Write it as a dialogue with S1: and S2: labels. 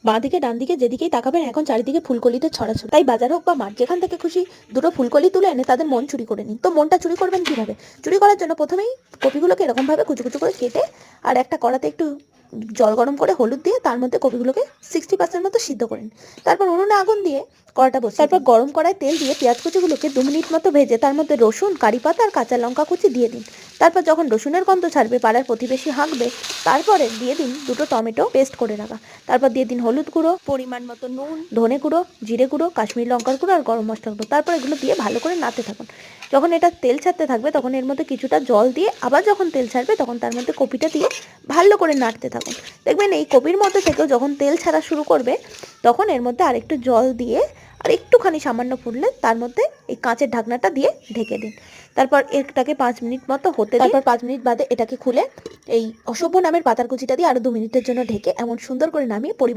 S1: বাঁ দিকে ডান দিকে যেদিকেই তাকাবেন এখন চারিদিকে ফুলকলিতে ছড়াছড়ি। তাই বাজার হোক বা মাঠ, যেখান থেকে খুশি দুটো ফুলকলি তুলে এনে তাদের মন চুরি করে নিন। তো মনটা চুরি করবেন কিভাবে? চুরি করার জন্য প্রথমেই কপিগুলোকে এরকম ভাবে কুচু কুচু করে কেটে আর একটা কড়াতে একটু জল গরম করে হলুদ দিয়ে তার মধ্যে কপিগুলোকে 60% মতো সিদ্ধ করেন। তারপর উনুনে আগুন দিয়ে কড়াটা বসিয়ে তারপর গরম কড়ায় তেল দিয়ে পেঁয়াজ কুচিগুলোকে 2 মিনিট মতো ভেজে তার মধ্যে রসুন, কারি পাতা আর কাঁচা লঙ্কা কুচি দিয়ে দিন। তারপর যখন রসুনের গন্ধ ছাড়বে, পাড়ার প্রতিবেশী হাঁকবে, তারপরে দিয়ে দিন দুটো টমেটো পেস্ট করে রাখা। তারপর দিয়ে দিন হলুদ গুঁড়ো, পরিমাণ মতো নুন, ধনে গুঁড়ো, জিরে গুঁড়ো, কাশ্মীরি লঙ্কার গুঁড়ো আর গরম মশলা গুঁড়ো। তারপর এগুলো দিয়ে ভালো করে নাড়তে থাকুন। যখন এটা তেল ছাড়তে থাকবে তখন এর মধ্যে কিছুটা জল দিয়ে আবার যখন তেল ছাড়বে তখন তার মধ্যে কপিটা দিয়ে ভালো করে নাড়তে থাকুন। দেখবেন এই কপির মধ্যে থেকেও যখন তেল ছাড়া শুরু করবে তখন এর মধ্যে আরেকটু জল দিয়ে আর একটুখানি সামান্য ফুটলে তার মধ্যে এই কাঁচের ঢাকনাটা দিয়ে ঢেকে দিন। তারপর এটাকে 5 মিনিট মতো হতে দিন। তারপর 5 মিনিট বাদে এটাকে খুলে এই অসভ্য নামের পাতার কুচিটা দিয়ে আরো 2 মিনিটের জন্য ঢেকে এমন সুন্দর করে নামিয়ে পরিবেশন